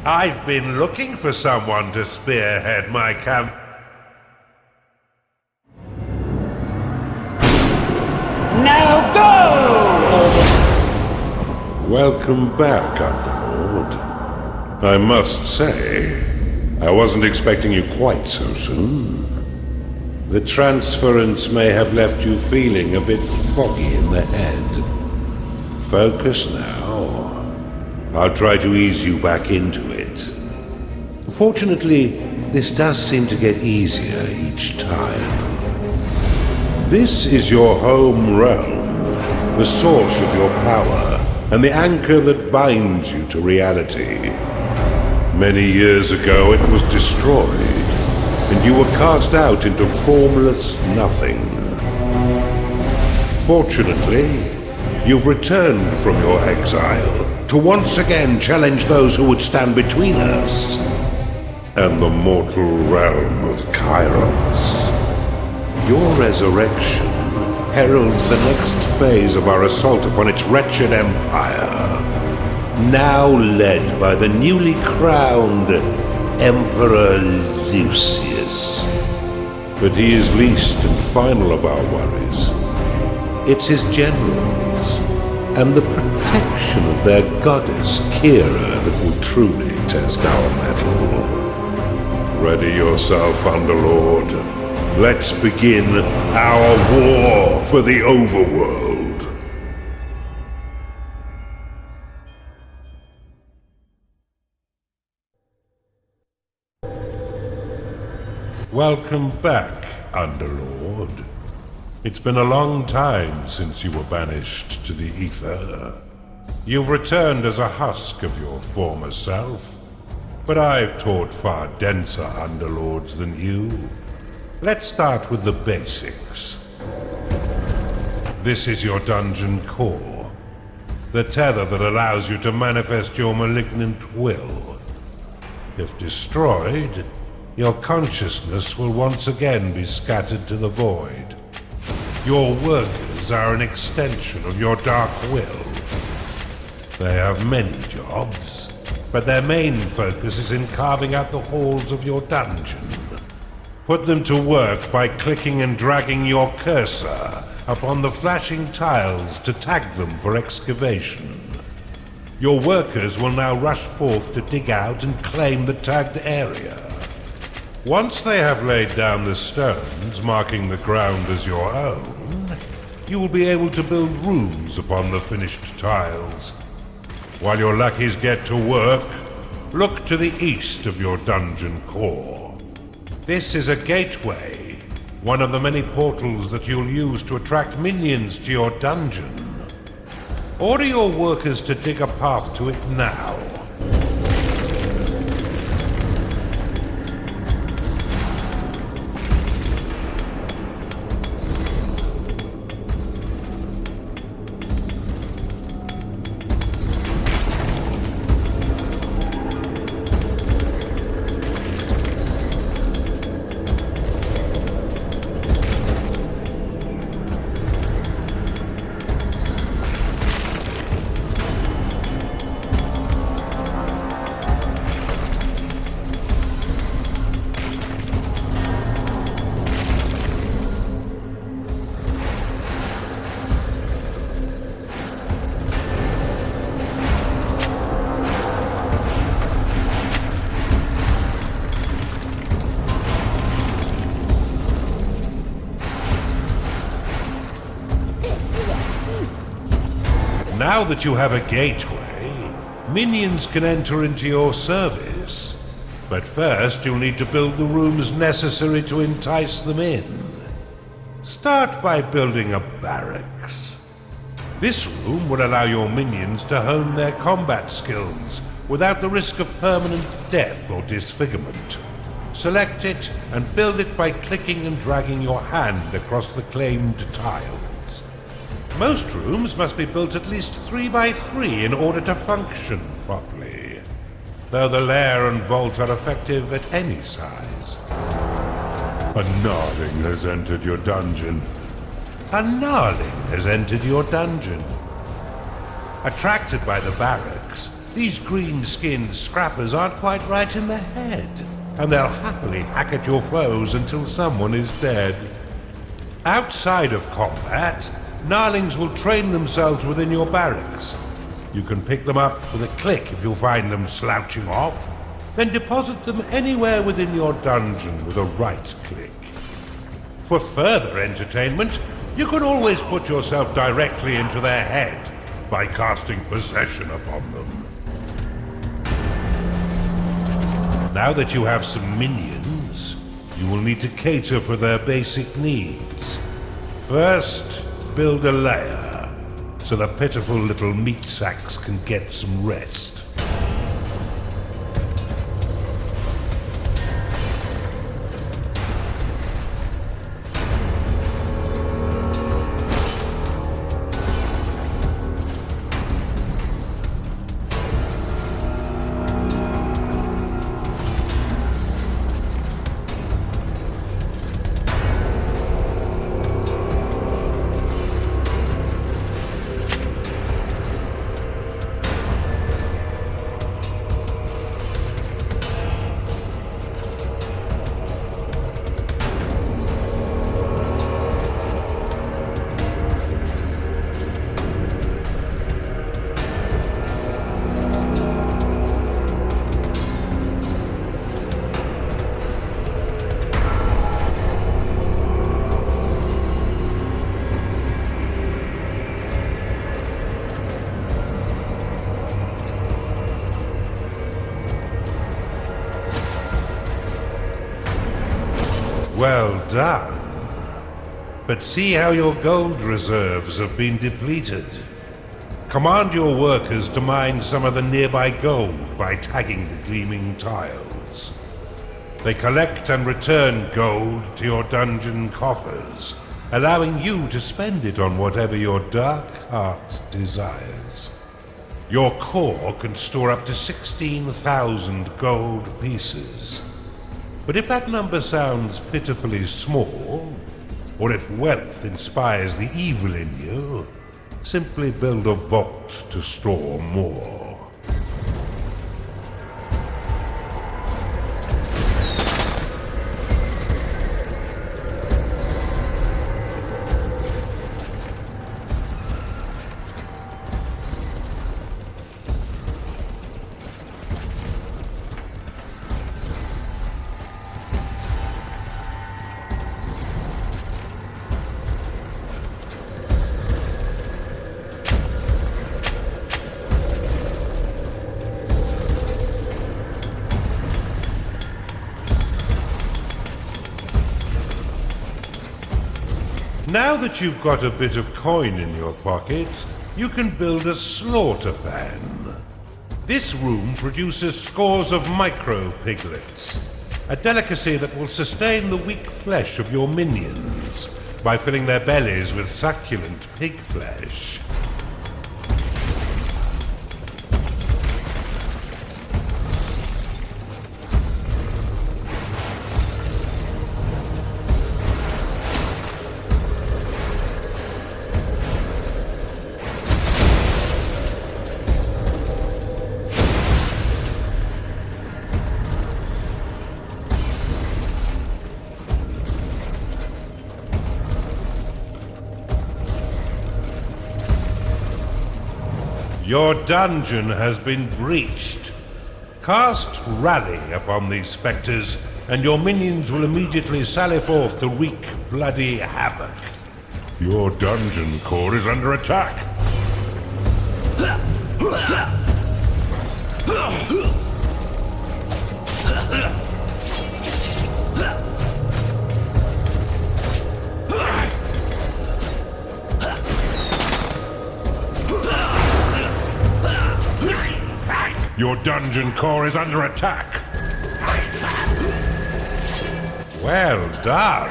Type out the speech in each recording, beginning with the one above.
I've been looking for someone to spearhead my camp. Now go! Welcome back, Underlord. I must say, I wasn't expecting you quite so soon. The transference may have left you feeling a bit foggy in the head. Focus now. I'll try to ease you back into it. Fortunately, this does seem to get easier each time. This is your home realm, the source of your power, and the anchor that binds you to reality. Many years ago it was destroyed, and you were cast out into formless nothing. Fortunately, you've returned from your exile to once again challenge those who would stand between us and the mortal realm of Kairos. Your resurrection heralds the next phase of our assault upon its wretched empire, now led by the newly crowned Emperor Lucius. But he is least and final of our worries. It's his generals and the protection of their goddess Kira that will truly test our mettle. Ready yourself, Underlord. Let's begin our war for the Overworld. Welcome back, Underlord. It's been a long time since you were banished to the ether. You've returned as a husk of your former self, but I've taught far denser Underlords than you. Let's start with the basics. This is your dungeon core, the tether that allows you to manifest your malignant will. If destroyed, your consciousness will once again be scattered to the void. Your workers are an extension of your dark will. They have many jobs, but their main focus is in carving out the halls of your dungeon. Put them to work by clicking and dragging your cursor upon the flashing tiles to tag them for excavation. Your workers will now rush forth to dig out and claim the tagged area. Once they have laid down the stones, marking the ground as your own, you will be able to build rooms upon the finished tiles. While your lackeys get to work, look to the east of your dungeon core. This is a gateway, one of the many portals that you'll use to attract minions to your dungeon. Order your workers to dig a path to it now. Now that you have a gateway, minions can enter into your service. But first you'll need to build the rooms necessary to entice them in. Start by building a barracks. This room will allow your minions to hone their combat skills without the risk of permanent death or disfigurement. Select it and build it by clicking and dragging your hand across the claimed tiles. Most rooms must be built at least 3 by 3 in order to function properly, though the lair and vault are effective at any size. A gnarling has entered your dungeon. A gnarling has entered your dungeon. Attracted by the barracks, These green-skinned scrappers aren't quite right in the head, and they'll happily hack at your foes until someone is dead. Outside of combat, Gnarlings will train themselves within your barracks. You can pick them up with a click if you find them slouching off, then deposit them anywhere within your dungeon with a right click. For further entertainment, you can always put yourself directly into their head by casting possession upon them. Now that you have some minions, you will need to cater for their basic needs. First, build a lair, so the pitiful little meat sacks can get some rest. Well done. But see how your gold reserves have been depleted. Command your workers to mine some of the nearby gold by tagging the gleaming tiles. They collect and return gold to your dungeon coffers, allowing you to spend it on whatever your dark heart desires. Your core can store up to 16,000 gold pieces. But if that number sounds pitifully small, or if wealth inspires the evil in you, simply build a vault to store more. Now that you've got a bit of coin in your pocket, you can build a slaughter pan. This room produces scores of micro-piglets, a delicacy that will sustain the weak flesh of your minions by filling their bellies with succulent pig flesh. Your dungeon has been breached. Cast Rally upon these spectres, and your minions will immediately sally forth to wreak bloody havoc. Your dungeon core is under attack. Your dungeon core is under attack. Well done.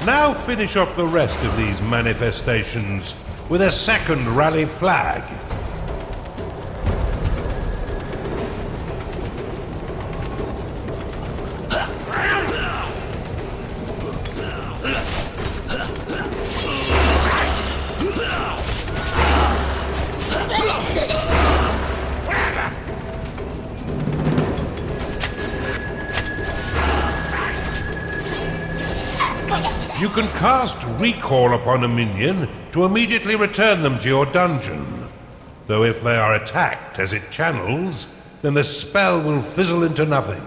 Now finish off the rest of these manifestations with a second rally flag. You can cast Recall upon a minion to immediately return them to your dungeon. Though if they are attacked as it channels, then the spell will fizzle into nothing.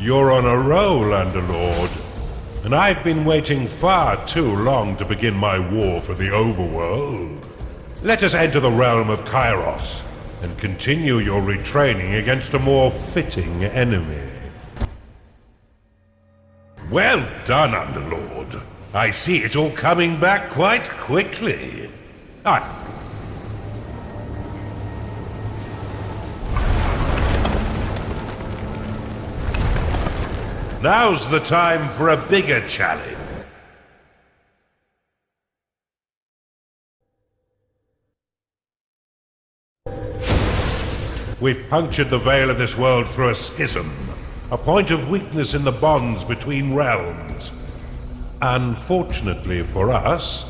You're on a roll, Underlord, and I've been waiting far too long to begin my war for the Overworld. Let us enter the realm of Kairos and continue your retraining against a more fitting enemy. Well done, Underlord. I see it's all coming back quite quickly. Now's the time for a bigger challenge. We've punctured the veil of this world through a schism, a point of weakness in the bonds between realms. Unfortunately for us,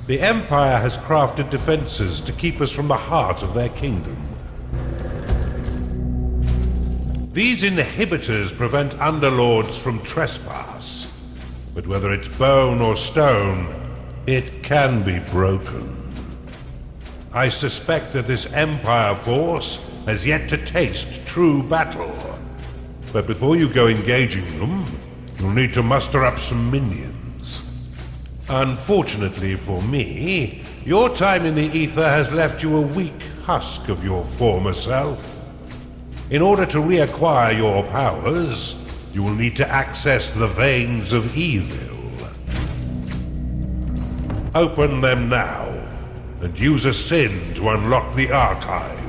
the Empire has crafted defenses to keep us from the heart of their kingdom. These inhibitors prevent Underlords from trespass, but whether it's bone or stone, it can be broken. I suspect that this Empire force has yet to taste true battle, but before you go engaging them, you'll need to muster up some minions. Unfortunately for me, your time in the ether has left you a weak husk of your former self. In order to reacquire your powers, you will need to access the veins of evil. Open them now, and use a sin to unlock the archive.